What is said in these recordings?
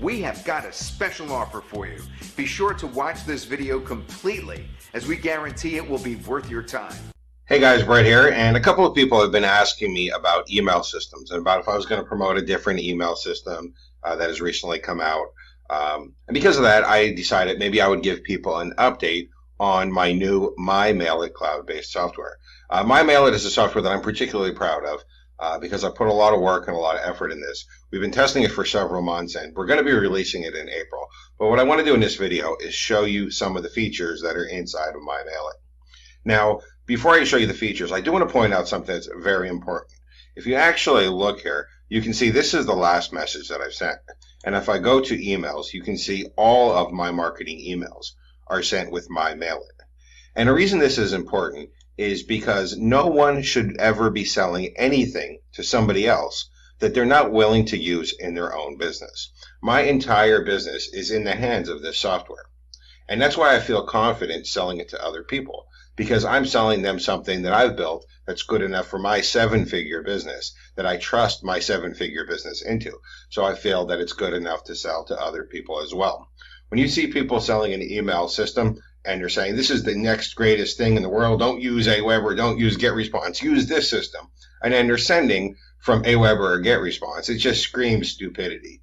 we have got a special offer for you. Be sure to watch this video completely, as we guarantee it will be worth your time. Hey guys, Brett here, and a couple of people have been asking me about email systems and about if I was going to promote a different email system that has recently come out. And because of that, I decided maybe I would give people an update on my new MyMailit cloud-based software. MyMailit is a software that I'm particularly proud of because I put a lot of work and a lot of effort in this. We've been testing it for several months, and we're going to be releasing it in April. But what I want to do in this video is show you some of the features that are inside of MyMailit. Now, before I show you the features, I do want to point out something that's very important. If you actually look here, you can see this is the last message that I've sent. And if I go to emails, you can see all of my marketing emails are sent with MyMailit. And the reason this is important is because no one should ever be selling anything to somebody else that they're not willing to use in their own business. My entire business is in the hands of this software. And that's why I feel confident selling it to other people, because I'm selling them something that I've built that's good enough for my seven-figure business, that I trust my seven-figure business into. So I feel that it's good enough to sell to other people as well. When you see people selling an email system and they're saying, this is the next greatest thing in the world, don't use Aweber, don't use GetResponse, use this system, and then they're sending from Aweber or GetResponse, it just screams stupidity.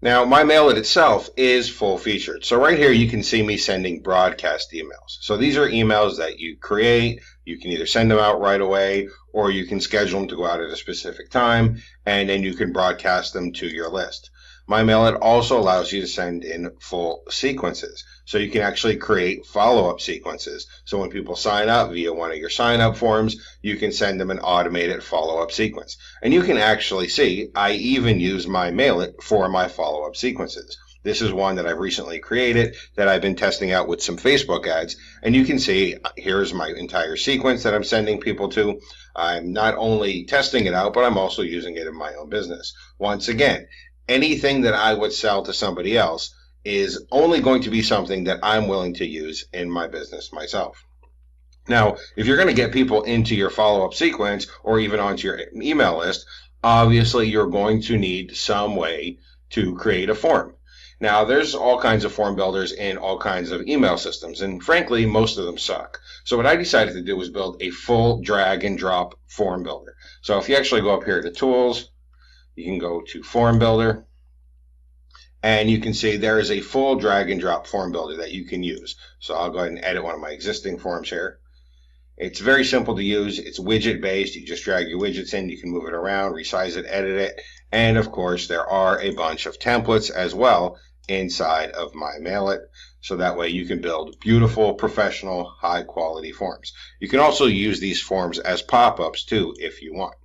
Now, MyMailit itself is full-featured. So right here, you can see me sending broadcast emails. So these are emails that you create. You can either send them out right away, or you can schedule them to go out at a specific time, and then you can broadcast them to your list. MyMailit also allows you to send in full sequences. So you can actually create follow-up sequences. So when people sign up via one of your sign-up forms, you can send them an automated follow-up sequence. And you can actually see, I even use MyMailit for my follow-up sequences. This is one that I've recently created that I've been testing out with some Facebook ads. And you can see, here's my entire sequence that I'm sending people to. I'm not only testing it out, but I'm also using it in my own business. Once again, anything that I would sell to somebody else is only going to be something that I'm willing to use in my business myself. Now, if you're going to get people into your follow-up sequence or even onto your email list, obviously you're going to need some way to create a form. Now, there's all kinds of form builders in all kinds of email systems, and frankly, most of them suck. So what I decided to do was build a full drag and drop form builder. So if you actually go up here to Tools, you can go to Form Builder, and you can see there is a full drag and drop form builder that you can use. So I'll go ahead and edit one of my existing forms here. It's very simple to use. It's widget based. You just drag your widgets in. You can move it around, resize it, edit it. And of course, there are a bunch of templates as well inside of MyMailit. So that way you can build beautiful, professional, high quality forms. You can also use these forms as pop-ups too if you want.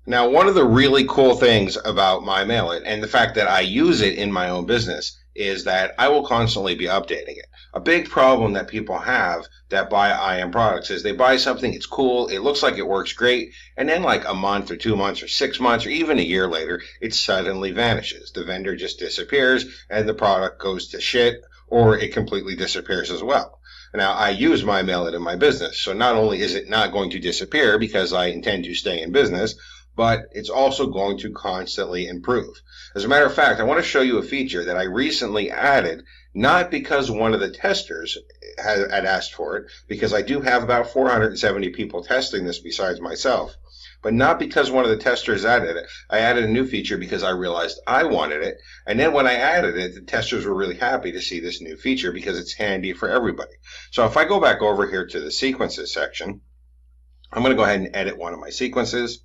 Now, one of the really cool things about MyMailit and the fact that I use it in my own business is that I will constantly be updating it. A big problem that people have that buy IM products is they buy something, it's cool, it looks like it works great, and then like a month or 2 months or 6 months or even a year later, it suddenly vanishes. The vendor just disappears and the product goes to shit, or it completely disappears as well. Now, I use MyMailit in my business, so not only is it not going to disappear because I intend to stay in business, but it's also going to constantly improve. As a matter of fact, I want to show you a feature that I recently added, not because one of the testers had asked for it, because I do have about 470 people testing this besides myself, but not because one of the testers added it. I added a new feature because I realized I wanted it, and then when I added it, the testers were really happy to see this new feature because it's handy for everybody. So if I go back over here to the sequences section, I'm going to go ahead and edit one of my sequences.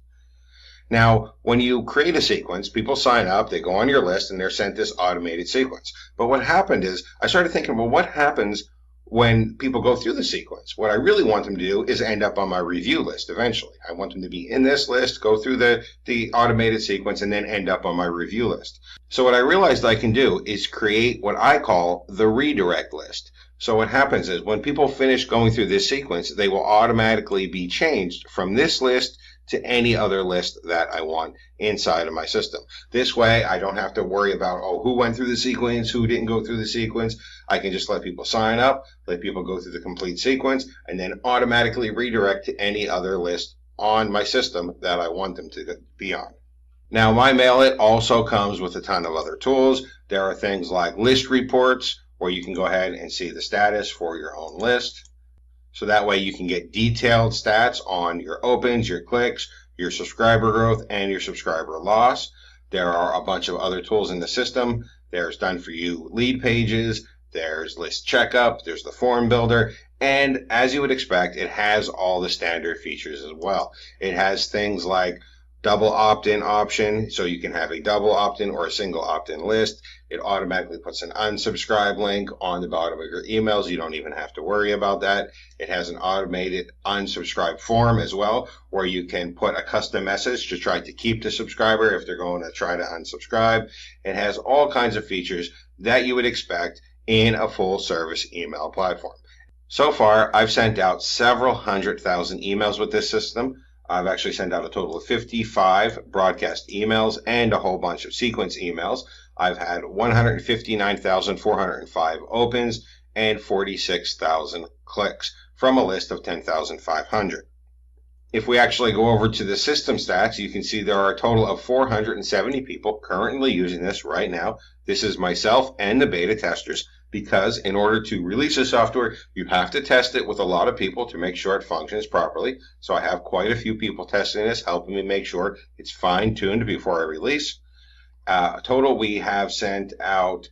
Now, when you create a sequence, people sign up, they go on your list, and they're sent this automated sequence. But what happened is, I started thinking, well, what happens when people go through the sequence? What I really want them to do is end up on my review list eventually. I want them to be in this list, go through the automated sequence, and then end up on my review list. So what I realized I can do is create what I call the redirect list. So what happens is, when people finish going through this sequence, they will automatically be changed from this list to any other list that I want inside of my system. This way, I don't have to worry about, oh, who went through the sequence, who didn't go through the sequence. I can just let people sign up, let people go through the complete sequence, and then automatically redirect to any other list on my system that I want them to be on. Now, MyMailit also comes with a ton of other tools. There are things like list reports, where you can go ahead and see the status for your own list. So that way you can get detailed stats on your opens, your clicks, your subscriber growth, and your subscriber loss. There are a bunch of other tools in the system. There's done for you lead pages, there's list checkup, there's the form builder, and as you would expect, it has all the standard features as well. It has things like double opt-in option, so you can have a double opt-in or a single opt-in list. It automatically puts an unsubscribe link on the bottom of your emails. You don't even have to worry about that. It has an automated unsubscribe form as well, where you can put a custom message to try to keep the subscriber if they're going to try to unsubscribe. It has all kinds of features that you would expect in a full service email platform. So far, I've sent out several 100,000 emails with this system. I've actually sent out a total of 55 broadcast emails and a whole bunch of sequence emails. I've had 159,405 opens and 46,000 clicks from a list of 10,500. If we actually go over to the system stats, you can see there are a total of 470 people currently using this right now. This is myself and the beta testers, because in order to release the software, you have to test it with a lot of people to make sure it functions properly. So I have quite a few people testing this, helping me make sure it's fine-tuned before I release. Total, we have sent out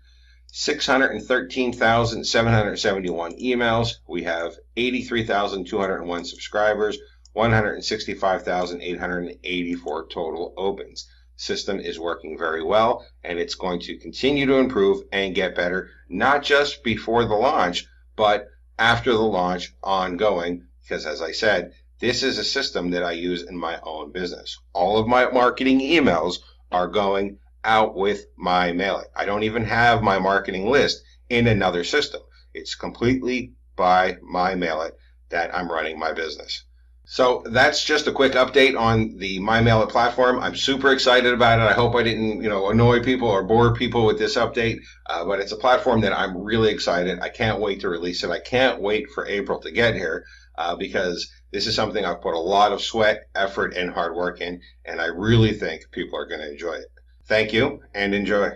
613,771 emails. We have 83,201 subscribers, 165,884 total opens. System is working very well, and it's going to continue to improve and get better, not just before the launch, but after the launch ongoing, because as I said, this is a system that I use in my own business. All of my marketing emails are going out with MyMailit. I don't even have my marketing list in another system. It's completely by MyMailit that I'm running my business. So that's just a quick update on the MyMailit platform. I'm super excited about it. I hope I didn't, annoy people or bore people with this update, but it's a platform that I'm really excited. I can't wait to release it. I can't wait for April to get here, because this is something I've put a lot of sweat, effort, and hard work in, and I really think people are going to enjoy it. Thank you, and enjoy.